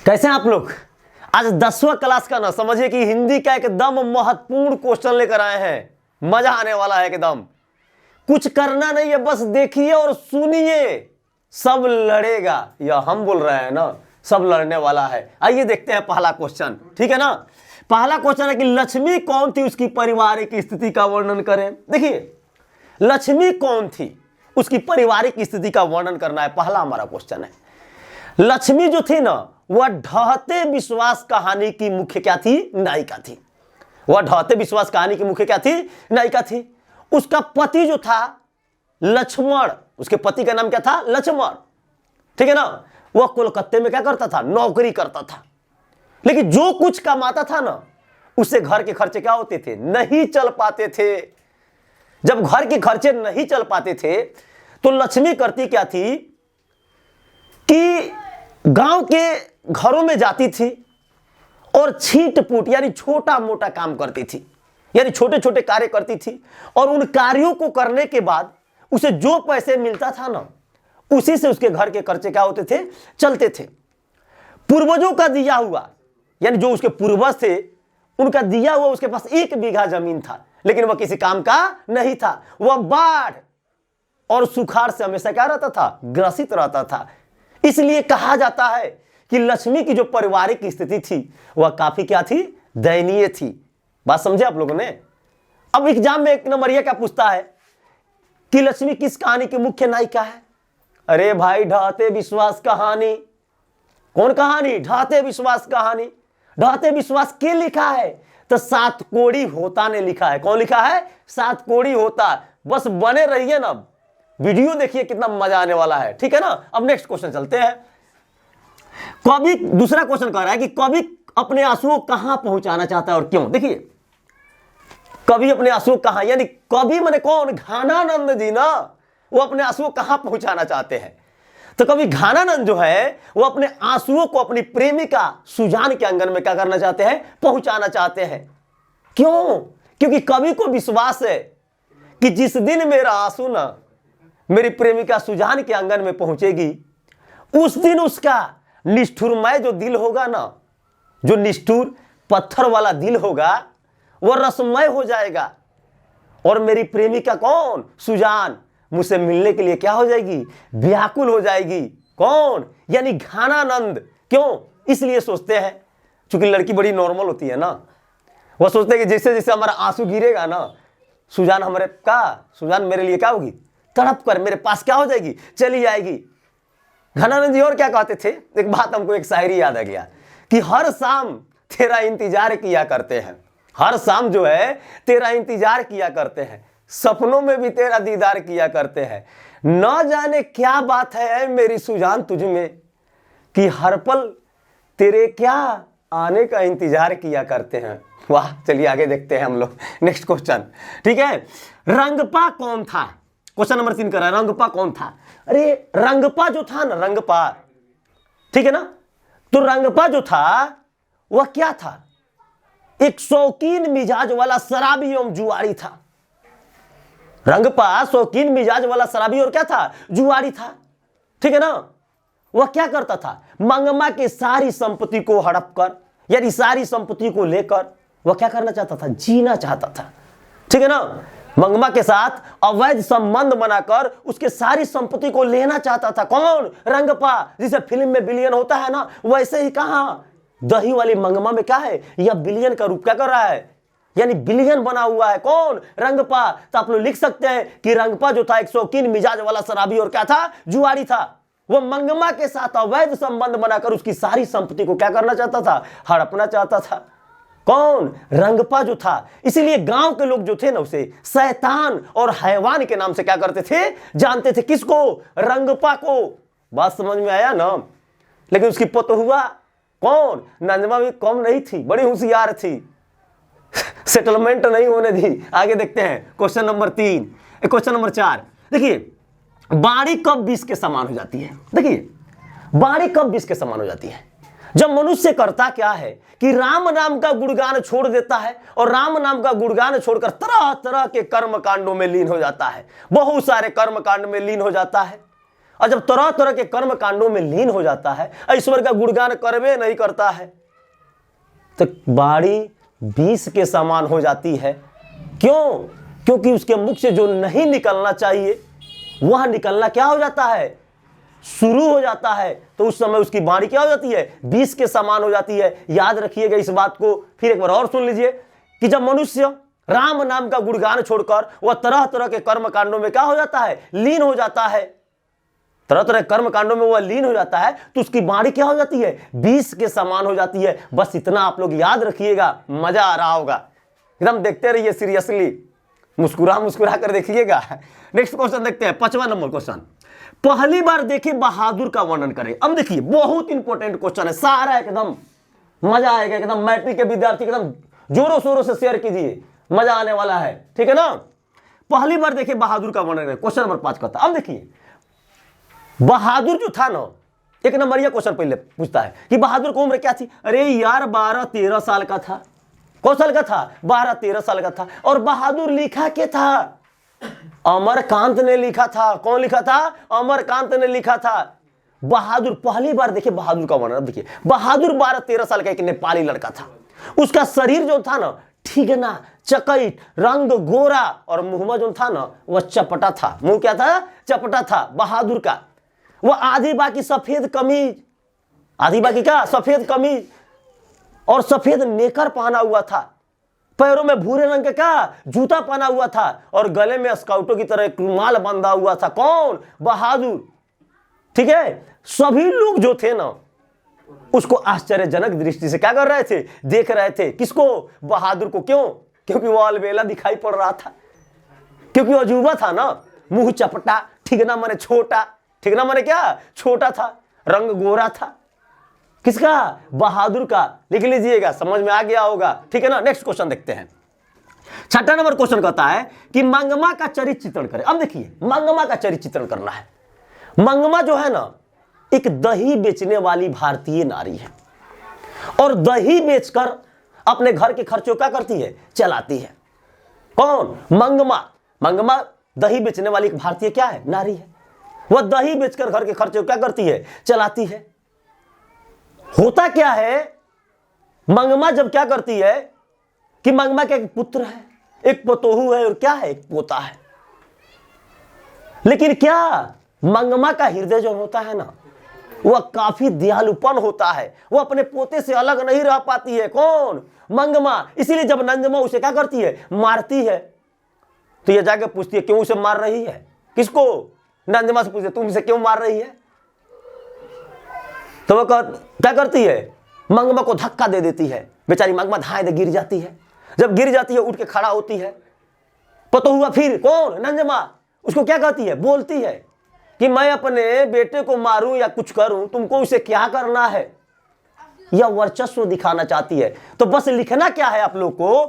कैसे हैं आप लोग। आज 10वां क्लास का ना समझिए कि हिंदी का एकदम महत्वपूर्ण क्वेश्चन लेकर आए हैं। मजा आने वाला है एकदम। कुछ करना नहीं है, बस देखिए और सुनिए। सब लड़ेगा, या हम बोल रहे हैं ना, सब लड़ने वाला है। आइए देखते हैं पहला क्वेश्चन, ठीक है ना। पहला क्वेश्चन है कि लक्ष्मी कौन थी, उसकी पारिवारिक स्थिति का वर्णन करें। देखिए, लक्ष्मी कौन थी, उसकी पारिवारिक स्थिति का वर्णन करना है, पहला हमारा क्वेश्चन है। लक्ष्मी जो थी ना, वह ढहते विश्वास कहानी की मुख्य क्या थी, नायिका थी। वह ढहते विश्वास कहानी की मुख्य क्या थी, नायिका थी। उसका पति जो था लक्ष्मण, उसके पति का नाम क्या था, लक्ष्मण, ठीक है ना। वह कोलकाता में क्या करता था, नौकरी करता था। लेकिन जो कुछ कमाता था ना, उससे घर के खर्चे क्या होते थे, नहीं चल पाते थे। जब घर के खर्चे नहीं चल पाते थे तो लक्ष्मी करती क्या थी कि गांव के घरों में जाती थी और छीट-फूट यानी छोटा मोटा काम करती थी, यानी छोटे छोटे कार्य करती थी। और उन कार्यों को करने के बाद उसे जो पैसे मिलता था ना, उसी से उसके घर के खर्चे क्या होते थे, चलते थे। पूर्वजों का दिया हुआ, यानी जो उसके पूर्वज थे उनका दिया हुआ, उसके पास 1 बीघा जमीन था, लेकिन वह किसी काम का नहीं था। वह बाढ़ और सुखाड़ से हमेशा क्या रहता था, ग्रसित रहता था। इसलिए कहा जाता है कि लक्ष्मी की जो पारिवारिक स्थिति थी वह काफी क्या थी, दयनीय थी। बात समझे आप लोगों ने। अब एग्जाम में 1 नंबर यह क्या पूछता है कि लक्ष्मी किस कहानी की मुख्य नायिका है। अरे भाई, ढहते विश्वास कहानी। कौन कहानी, ढहते विश्वास कहानी। ढहते विश्वास के लिखा है, तो सातकोड़ी होता ने लिखा है। कौन लिखा है, सातकोड़ी होता। बस बने रहिए ना, वीडियो देखिए, कितना मजा आने वाला है, ठीक है ना। अब नेक्स्ट क्वेश्चन चलते हैं। कवि, दूसरा क्वेश्चन कह रहा है कि कवि अपने आंसुओं कहां पहुंचाना चाहता है और क्यों। देखिए, कवि अपने आंसुओं कहां, यानी कवि माने कौन, घानानंद जी ना, वो अपने आंसुओं कहां पहुंचाना चाहते हैं। तो कवि घानानंद जो है वो अपने आंसुओं को अपनी प्रेमिका सुजान के आंगन में क्या करना चाहते हैं, पहुंचाना चाहते हैं। क्यों, क्योंकि कवि को विश्वास है कि जिस दिन मेरा आंसू ना मेरी प्रेमिका सुजान के आंगन में पहुंचेगी, उस दिन उसका निष्ठुरमय जो दिल होगा ना, जो निष्ठुर पत्थर वाला दिल होगा, वह रसमय हो जाएगा। और मेरी प्रेमिका कौन, सुजान, मुझसे मिलने के लिए क्या हो जाएगी, व्याकुल हो जाएगी। कौन, यानी घानानंद। क्यों, इसलिए सोचते हैं, क्योंकि लड़की बड़ी नॉर्मल होती है ना, वह सोचते हैं कि जैसे जैसे हमारा आंसू गिरेगा ना, सुजान मेरे लिए क्या होगी, तड़प कर मेरे पास क्या हो जाएगी, चली आएगी। घानानंद जी और क्या कहते थे, एक बात हमको, एक शायरी याद आ गया कि हर शाम तेरा इंतजार किया करते हैं। हर शाम जो है तेरा इंतजार किया करते हैं, सपनों में भी तेरा दीदार किया करते हैं। न जाने क्या बात है मेरी सुजान तुझ में कि हर पल तेरे क्या आने का इंतजार किया करते हैं। वाह, चलिए आगे देखते हैं हम लोग नेक्स्ट क्वेश्चन, ठीक है। रंगपा कौन था, क्वेश्चन नंबर 3 कर रहा है, रंगपा कौन था। अरे रंगपा जो था ना, रंगपा, ठीक है ना, तो रंगपा जो था वह क्या था, एक शौकीन मिजाज वाला शराबी एवं जुआरी था। रंगपा शौकीन मिजाज वाला शराबी और क्या था, जुआरी था, ठीक है ना। वह क्या करता था, मंगमा के सारी संपत्ति को हड़प कर, यानी सारी संपत्ति को लेकर वह क्या करना चाहता था, जीना चाहता था, ठीक है ना। मंगमा के साथ अवैध संबंध बनाकर उसके सारी संपत्ति को लेना चाहता था। कौन, रंगपा। जिसे फिल्म में विलियन होता है ना, वैसे ही कहां दही वाली मंगमा में क्या है, यह विलियन का रूप क्या कर रहा है, यानी विलियन बना हुआ है। कौन, रंगपा। तो आप लोग लिख सकते हैं कि रंगपा जो था एक शौकीन मिजाज वाला शराबी और क्या था, जुआरी था। वह मंगमा के साथ अवैध संबंध बनाकर उसकी सारी संपत्ति को क्या करना चाहता था, हड़पना चाहता था। कौन, रंगपा जो था। इसीलिए गांव के लोग जो थे ना, उसे शैतान और हैवान के नाम से क्या करते थे, जानते थे। किसको, रंगपा को। बात समझ में आया ना। लेकिन उसकी पतोहुआ कौन, नंदमा भी कम नहीं थी, बड़ी होशियार थी, सेटलमेंट नहीं होने दी। आगे देखते हैं क्वेश्चन नंबर 3, क्वेश्चन नंबर 4। देखिए, बाड़ी कब विष के समान हो जाती है। देखिए, बाड़ी कब विष के समान हो जाती है, जब मनुष्य करता क्या है कि राम नाम का गुणगान छोड़ देता है और राम नाम का गुणगान छोड़कर तरह तरह के कर्म कांडों में लीन हो जाता है, बहुत सारे कर्म कांड में लीन हो जाता है। और जब तरह तरह के कर्म कांडों में लीन हो जाता है, ईश्वर का गुणगान करवे नहीं करता है, तो बाड़ी विष के समान हो जाती है। क्यों? क्योंकि उसके मुख से जो नहीं निकलना चाहिए वह निकलना क्या हो जाता है, शुरू हो जाता है। तो उस समय उसकी वाणी क्या हो जाती है, विष के समान हो जाती है। याद रखिएगा इस बात को, फिर एक बार और सुन लीजिए कि जब मनुष्य राम नाम का गुणगान छोड़कर वह तरह तरह के कर्म कांडों में क्या हो जाता है, लीन हो जाता है, तरह तरह कर्म कांडों में वह लीन हो जाता है, तो उसकी वाणी क्या हो जाती है, विष के समान हो जाती है। बस इतना आप लोग याद रखिएगा, मजा आ रहा होगा, एकदम देखते रहिए, सीरियसली मुस्कुरा मुस्कुरा कर देखिएगा। नेक्स्ट क्वेश्चन देखते हैं, 5वां नंबर क्वेश्चन। पहली बार देखिए बहादुर का वर्णन करें। अब देखिए बहुत इंपॉर्टेंट क्वेश्चन है, सारा एकदम मजा आएगा, एकदम मैट्रिक के विद्यार्थी एकदम जोरों शोरों से शेयर कीजिए, मजा आने वाला है, ठीक है ना। पहली बार देखिए बहादुर का वर्णन करें, क्वेश्चन नंबर 5 कहता। अब देखिए बहादुर जो था ना, एक नंबर यह क्वेश्चन पहले पूछता है कि बहादुर को उम्र क्या थी। अरे यार 12-13 साल का था। कौन साल का था, 12-13 साल का था। और बहादुर लिखा क्या था, अमरकांत ने लिखा था। कौन लिखा था, अमरकांत ने लिखा था। बहादुर पहली बार देखिए बहादुर का वर्णन। देखिए बहादुर 12-13 साल का एक नेपाली लड़का था। उसका शरीर जो था ना ठीगना चकैत, रंग गोरा, और मुंह जो था ना वह चपटा था। मुंह क्या था, चपटा था बहादुर का। वह आधी बाकी सफेद कमीज, आधी बाकी का सफेद कमीज और सफेद नेकर पहना हुआ था। पैरों में भूरे रंग का जूता पहना हुआ था और गले में स्काउटों की तरह एक रुमाल बंधा हुआ था। कौन, बहादुर, ठीक है। सभी लोग जो थे ना उसको आश्चर्यजनक दृष्टि से क्या कर रहे थे, देख रहे थे। किसको, बहादुर को। क्यों, क्योंकि वो अलबेला दिखाई पड़ रहा था, क्योंकि वो अजूबा था ना। मुंह चपटा, ठीकना माने छोटा, ठीकना माने क्या, छोटा था, रंग गोरा था। किसका, बहादुर का। लिख लीजिएगा, समझ में आ गया होगा, ठीक है ना। नेक्स्ट क्वेश्चन देखते हैं। 6वां नंबर क्वेश्चन कहता है कि मंगमा का चरित्र चित्रण करें। अब देखिए मंगमा का चरित्र चित्रण करना है। मंगमा जो है ना एक दही बेचने वाली भारतीय नारी है और दही बेचकर अपने घर के खर्चों क्या करती है, चलाती है। कौन, मंगमा। मंगमा दही बेचने वाली एक भारतीय क्या है, नारी है। वह दही बेचकर घर के खर्चों क्या करती है, चलाती है। होता क्या है, मंगमा जब क्या करती है कि मंगमा का एक पुत्र है, एक पोतोहू है और क्या है, एक पोता है। लेकिन क्या मंगमा का हृदय जो होता है ना वह काफी दयालुपन होता है। वह अपने पोते से अलग नहीं रह पाती है। कौन, मंगमा। इसीलिए जब नंदमा उसे क्या करती है, मारती है, तो यह जाकर पूछती है क्यों उसे मार रही है। किसको, नंदमा से पूछती, तुम इसे क्यों मार रही है। तो वह क्या करती है, मंगमा को धक्का दे देती है। बेचारी मंगमा धाए दे गिर जाती है। जब गिर जाती है उठ के खड़ा होती है। पता हुआ फिर कौन, नंदमा उसको क्या कहती है, बोलती है कि मैं अपने बेटे को मारूं या कुछ करूं, तुमको उसे क्या करना है। यह वर्चस्व दिखाना चाहती है। तो बस लिखना क्या है आप लोग को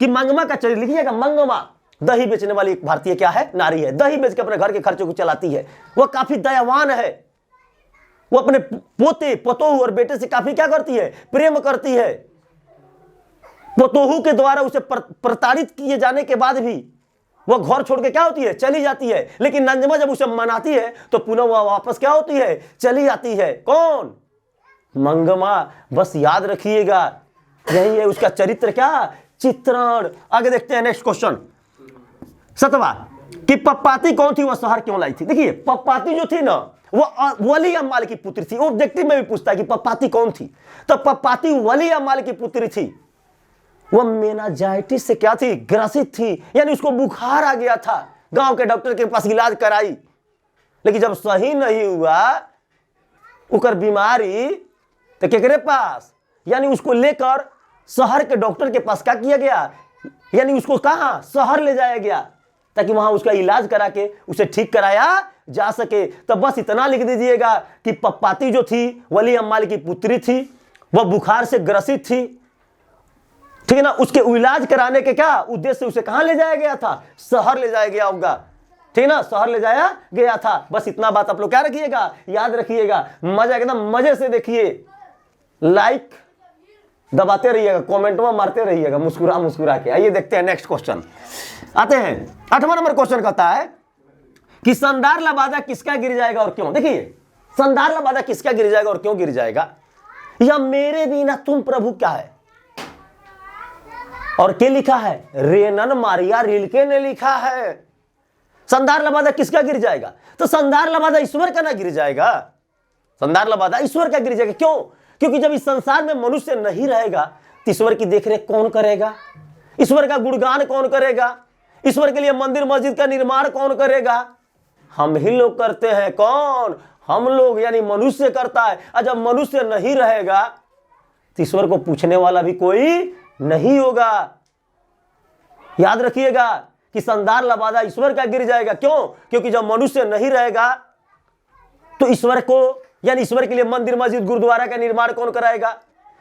कि मंगमा का चरित्र लिखिएगा। मंगमा दही बेचने वाली एक भारतीय क्या है, नारी है। दही बेच के अपने घर के खर्चों को चलाती है। वह काफी दयावान है। वो अपने पोते, पतोहू और बेटे से काफी क्या करती है, प्रेम करती है। पतोहू के द्वारा उसे प्रताड़ित किए जाने के बाद भी वह घर छोड़ के क्या होती है, चली जाती है। लेकिन नंदमा जब उसे मनाती है तो पुनः वह वापस क्या होती है, चली आती है। कौन, मंगमा। बस याद रखिएगा यही है उसका चरित्र क्या, चित्रण। आगे देखते हैं नेक्स्ट क्वेश्चन 7वां कि पप्पाती कौन थी, वह शहर क्यों लाई थी। देखिए पप्पाती जो थी ना वह वली अम्माल की पुत्री थी। ऑब्जेक्टिव में भी पूछता है कि पप्पाती कौन थी, तो पप्पाती वली अम्माल की पुत्री थी। वह मेनाजाइटिस से क्या थी, ग्रसित थी, यानी उसको बुखार आ गया था। गांव के डॉक्टर के पास इलाज कराई, लेकिन जब सही नहीं हुआ उकर बीमारी तो केकरे पास, यानी उसको लेकर शहर के डॉक्टर के पास क्या किया गया, यानी उसको कहां, शहर ले जाया गया ताकि वहां उसका इलाज करा के उसे ठीक कराया जा सके। तो बस इतना लिख दीजिएगा कि पप्पाती जो थी वली अम्माल की पुत्री थी, वह बुखार से ग्रसित थी, ठीक है ना। उसके इलाज कराने के क्या उद्देश्य से उसे कहां ले जाया गया था, शहर ले जाया गया होगा, ठीक है ना, शहर ले जाया गया था। बस इतना बात आप लोग क्या रखिएगा, याद रखिएगा। मजा एकदम मजे से देखिए, लाइक दबाते रहिएगा, कमेंट में मारते रहिएगा मुस्कुरा मुस्कुरा के। आइए देखते हैं नेक्स्ट क्वेश्चन। आते हैं 8वां नंबर क्वेश्चन कहता है कि संदार लबादा किसका गिर जाएगा और क्यों। देखिए संदार लबादा किसका गिर जाएगा और क्यों गिर जाएगा। या मेरे बिना तुम प्रभु क्या है, और क्या लिखा है, रेनन मारिया रिलके ने लिखा है। संदार लबादा किसका गिर जाएगा, तो संदार लबादा ईश्वर का ना गिर जाएगा, संदार लबादा ईश्वर का गिर जाएगा। क्यों, क्योंकि जब इस संसार में मनुष्य नहीं रहेगा तो ईश्वर की देखरेख कौन करेगा, ईश्वर का गुणगान कौन करेगा, ईश्वर के लिए मंदिर मस्जिद का निर्माण कौन करेगा, हम ही लोग करते हैं। कौन, हम लोग, यानी मनुष्य करता है। और जब मनुष्य नहीं रहेगा तो ईश्वर को पूछने वाला भी कोई नहीं होगा। याद रखिएगा कि संदार लबादा ईश्वर का गिर जाएगा। क्यों, क्योंकि जब मनुष्य नहीं रहेगा तो ईश्वर को, यानी ईश्वर के लिए मंदिर मस्जिद गुरुद्वारा का निर्माण कौन कराएगा,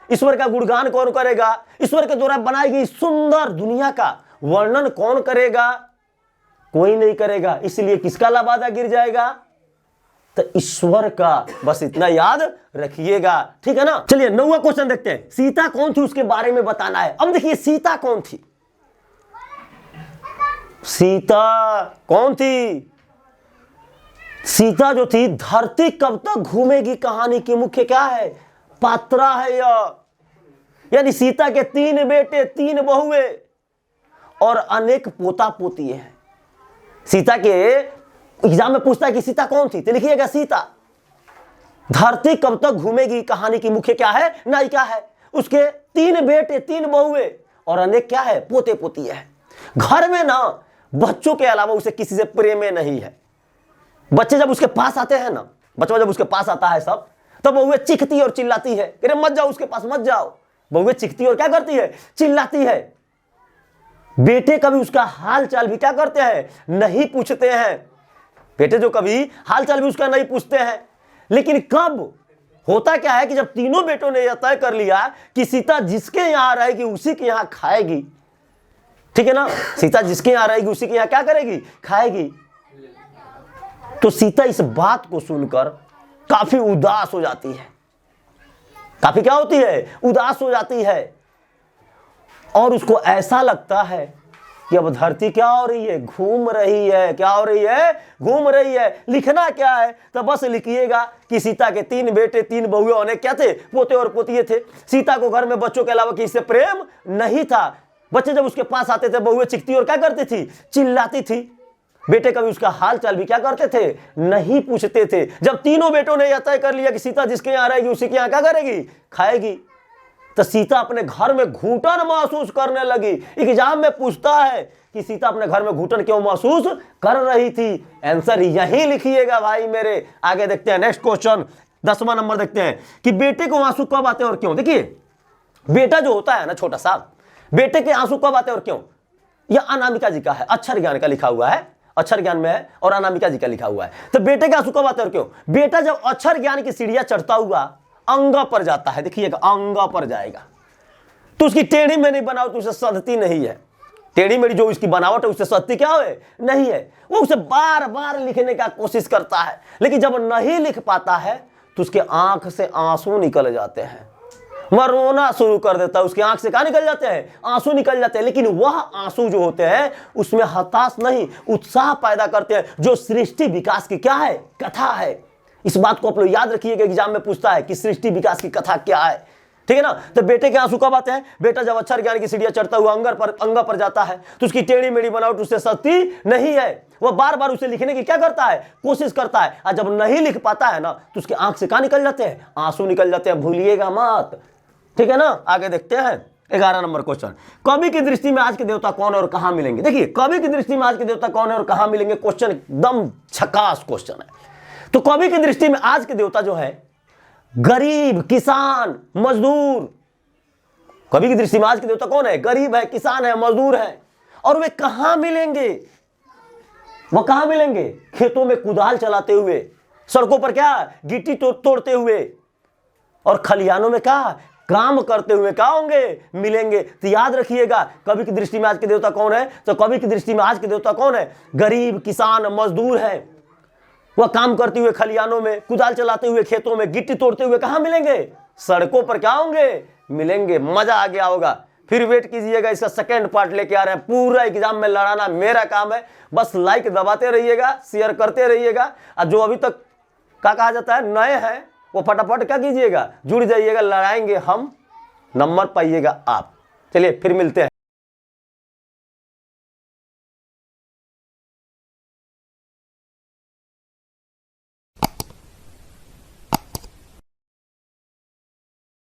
ईश्वर का गुणगान कौन करेगा, ईश्वर के द्वारा बनाई गई सुंदर दुनिया का वर्णन कौन करेगा, कोई नहीं करेगा। इसलिए किसका लबादा गिर जाएगा, तो ईश्वर का। बस इतना याद रखिएगा, ठीक है ना। चलिए 9वां क्वेश्चन देखते हैं। सीता कौन थी उसके बारे में बताना है। अब देखिए सीता कौन थी, सीता कौन थी। सीता जो थी, धरती कब तक घूमेगी कहानी की मुख्य क्या है, पात्रा है यह। यानी सीता के 3 बेटे 3 बहुए और अनेक पोता पोती है। सीता के एग्जाम में पूछता है कि सीता कौन थी, तो लिखिएगा सीता। धरती कब तक घूमेगी कहानी की मुख्य क्या है, नायिका है। उसके 3 बेटे 3 बहुए और अनेक क्या है, पोते पोती है। घर में ना बच्चों के अलावा उसे किसी से प्रेम नहीं है। बच्चे जब उसके पास आते हैं ना, बच्चा जब उसके पास आता है सब, तब बहुए चिखती और चिल्लाती है, अरे मत जाओ उसके पास मत जाओ। बहुए चिखती और क्या करती है, चिल्लाती है। बेटे कभी उसका हाल चाल भी क्या करते हैं, नहीं पूछते हैं। बेटे जो कभी हाल चाल भी उसका नहीं पूछते हैं। लेकिन कब होता क्या है कि जब तीनों बेटों ने यह तय कर लिया कि सीता जिसके यहां रहेगी उसी के यहां खाएगी, ठीक है ना, सीता जिसके यहां रहेगी उसी के यहां क्या करेगी, खाएगी। तो सीता इस बात को सुनकर काफी उदास हो जाती है। काफी क्या होती है, उदास हो जाती है। और उसको ऐसा लगता है कि अब धरती क्या हो रही है, घूम रही है। क्या हो रही है, घूम रही है। लिखना क्या है, तो बस लिखिएगा कि सीता के 3 बेटे 3 बहुए अनेक क्या थे, पोते और पोतिए थे। सीता को घर में बच्चों के अलावा किसी से प्रेम नहीं था। बच्चे जब उसके पास आते थे, बहुए चिखती और क्या करती थी, चिल्लाती थी। बेटे कभी उसका हाल चाल भी क्या करते थे, नहीं पूछते थे। जब तीनों बेटों ने यह तय कर लिया कि सीता जिसके यहाँ रहेगी उसी के यहाँ क्या करेगी, खाएगी, तो सीता अपने घर में घुटन महसूस करने लगी। एग्जाम में पूछता है कि सीता अपने घर में घुटन क्यों महसूस कर रही थी। आंसर यही लिखिएगा भाई मेरे। आगे देखते हैं नेक्स्ट क्वेश्चन, 10वां नंबर देखते हैं कि बेटे को आंसू कब आते हैं और क्यों। देखिए बेटा जो होता है ना छोटा सा, बेटे के आंसू कब आते हैं और क्यों, यह अनामिका जी का है, अक्षर ज्ञान का लिखा हुआ है, अक्षर ज्ञान में है और अनामिका जी का लिखा हुआ है। तो बेटे के आंसू कब आते हैं और क्यों, बेटा जब अक्षर ज्ञान की सीढ़ियां चढ़ता हुआ अंगा पर जाता है, देखिएगा अंगा पर जाएगा, तो उसकी टेढ़ी में नहीं बनावट उसे सधती नहीं है। टेढ़ी मेढ़ी जो उसकी बनावट है उससे सधती क्या है, नहीं है। वो उसे बार बार लिखने का कोशिश करता है, लेकिन जब नहीं लिख पाता है तो उसके आंख से आंसू निकल जाते हैं, वह रोना शुरू कर देता है। उसकी आंख से क्या निकल जाते हैं, आंसू निकल जाते हैं। लेकिन वह आंसू जो होते हैं उसमें हताश नहीं, उत्साह पैदा करते हैं, जो सृष्टि विकास की क्या है, कथा है। इस बात को आप लोग याद रखिएगा, एग्जाम में पूछता है कि सृष्टि विकास की कथा क्या है, ठीक है ना। तो बेटे के आंसू कब आते हैं, बेटा जब अक्षर ज्ञान की सीढ़ियां चढ़ता हुआ अंगा पर जाता है तो उसकी टेढ़ी मेढ़ी बनावट उससे सधती नहीं है। वह बार बार उसे लिखने की क्या करता है, कोशिश करता है, और जब नहीं लिख पाता है ना तो उसकी आंख से कहां निकल जाते हैं, आंसू निकल जाते हैं। भूलिएगा मत, ठीक है ना। आगे देखते हैं 11 नंबर क्वेश्चन, कवि की दृष्टि में आज के देवता कौन है और कहां मिलेंगे। देखिए कवि की दृष्टि में आज के देवता कौन है और कहां मिलेंगे, क्वेश्चन एकदम झकास क्वेश्चन है। तो कवि की दृष्टि में आज के देवता जो है गरीब, किसान, मजदूर। कवि की दृष्टि में आज के देवता कौन है, गरीब है, किसान है, मजदूर है। और वे कहां मिलेंगे, वह कहां मिलेंगे, खेतों में कुदाल चलाते हुए, सड़कों पर क्या गिट्टी तोड़ते हुए, और खलिहानों में क्या काम करते हुए क्या होंगे, मिलेंगे। तो याद रखिएगा कवि की दृष्टि में आज के देवता कौन है, तो कवि की दृष्टि में आज के देवता कौन है, गरीब, किसान, मजदूर है। वह काम करते हुए खलिहानों में, कुदाल चलाते हुए खेतों में, गिट्टी तोड़ते हुए कहां मिलेंगे, सड़कों पर क्या होंगे, मिलेंगे। मजा आ गया होगा। फिर वेट कीजिएगा, इसका सेकेंड पार्ट लेके आ रहे हैं। पूरा एग्जाम में लड़ाना मेरा काम है, बस लाइक दबाते रहिएगा, शेयर करते रहिएगा। और जो अभी तक क्या कहा जाता है नए हैं, वो फटाफट क्या कीजिएगा, जुड़ जाइएगा, लड़ाएंगे हम, नंबर पाइएगा आप। चलिए फिर मिलते हैं।